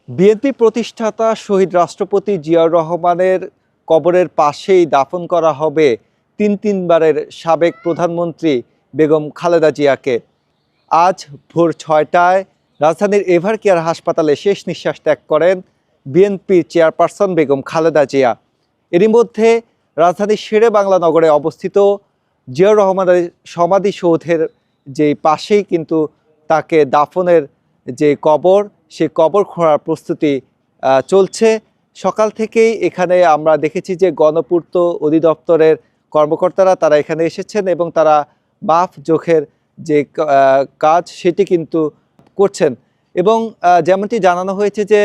BNP প্রতিষ্ঠাতা শহীদ রাষ্ট্রপতি জিয়াউর রহমানের কবরের পাশেই দাফন করা হবে তিনবারের সাবেক প্রধানমন্ত্রী বেগম খালেদা জিয়াকে। আজ ভোর ৬টায় রাজধানীর এভারকেয়ার হাসপাতালে শেষ নিঃশ্বাস ত্যাগ করেন বিএনপির চেয়ারপারসন বেগম খালেদা জিয়া। এরই মধ্যে রাজধানীর শেরেবাংলা নগরে অবস্থিত জিয়াউর রহমানের সমাধিসৌধের যে পাশেই কিন্তু তাকে দাফনের যে কবর, সেই কবর খোঁড়ার প্রস্তুতি চলছে। সকাল থেকেই এখানে আমরা দেখেছি যে গণপূর্ত অধিদপ্তরের কর্মকর্তারা তারা এখানে এসেছেন এবং তারা মাপ জোখের যে কাজ সেটি কিন্তু করছেন। এবং যেমনটি জানানো হয়েছে যে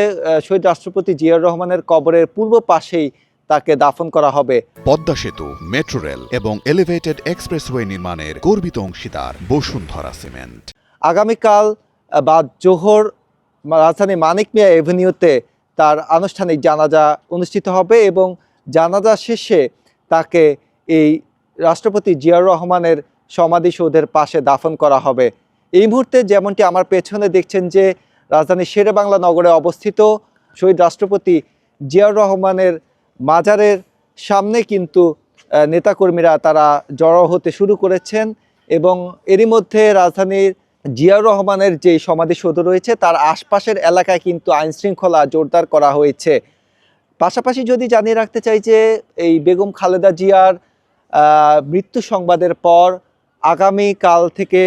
শহীদ রাষ্ট্রপতি জিয়াউর রহমানের কবরের পূর্ব পাশেই তাকে দাফন করা হবে। পদ্মা সেতু, মেট্রো রেল এবং এলিভেটেড এক্সপ্রেসওয়ে নির্মাণের গর্বিত অংশীদার বসুন্ধরা সিমেন্ট। আগামীকাল বাদ জোহর রাজধানী মানিক মিয়া এভিনিউতে তার আনুষ্ঠানিক জানাজা অনুষ্ঠিত হবে এবং জানাজা শেষে তাকে এই রাষ্ট্রপতি জিয়াউর রহমানের সমাধিসৌধের পাশে দাফন করা হবে। এই মুহূর্তে যেমনটি আমার পেছনে দেখছেন যে রাজধানীর শেরেবাংলা নগরে অবস্থিত শহীদ রাষ্ট্রপতি জিয়াউর রহমানের মাজারের সামনে কিন্তু নেতাকর্মীরা তারা জড়ো হতে শুরু করেছেন এবং এরই মধ্যে রাজধানীর জিয়াউর রহমানের যে সমাধিসৌধ রয়েছে তার আশপাশের এলাকায় কিন্তু আইনশৃঙ্খলা জোরদার করা হয়েছে। পাশাপাশি যদি জানিয়ে রাখতে চাই যে এই বেগম খালেদা জিয়ার মৃত্যু সংবাদের পর আগামীকাল থেকে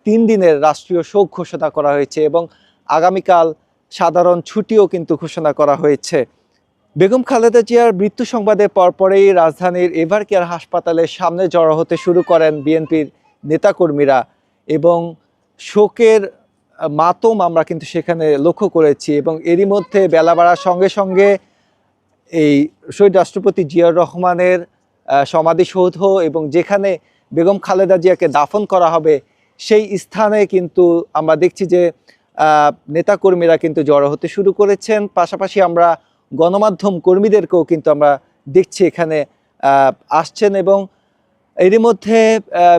৩ দিনের রাষ্ট্রীয় শোক ঘোষণা করা হয়েছে এবং আগামীকাল সাধারণ ছুটিও কিন্তু ঘোষণা করা হয়েছে। বেগম খালেদা জিয়ার মৃত্যু সংবাদের পরপরেই রাজধানীর এভারকেয়ার হাসপাতালের সামনে জড়ো হতে শুরু করেন বিএনপির নেতাকর্মীরা এবং শোকের মাতম আমরা কিন্তু সেখানে লক্ষ্য করেছি এবং এরই মধ্যে বেলা বাড়ার সঙ্গে সঙ্গে এই শহীদ রাষ্ট্রপতি জিয়াউর রহমানের সমাধিসৌধ এবং যেখানে বেগম খালেদা জিয়াকে দাফন করা হবে সেই স্থানে কিন্তু আমরা দেখছি যে নেতাকর্মীরা কিন্তু জড়ো হতে শুরু করেছেন। পাশাপাশি আমরা গণমাধ্যম কর্মীদেরকেও কিন্তু আমরা দেখছি এখানে আসছেন এবং এরই মধ্যে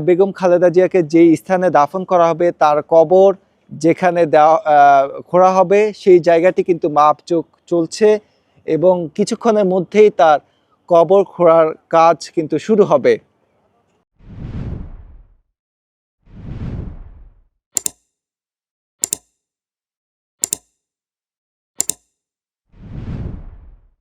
বেগম খালেদা জিয়াকে যেই স্থানে দাফন করা হবে তার কবর যেখানে খোঁড়া হবে সেই জায়গাটি কিন্তু মাপজোক চলছে এবং কিছুক্ষণের মধ্যেই তার কবর খোঁড়ার কাজ কিন্তু শুরু হবে।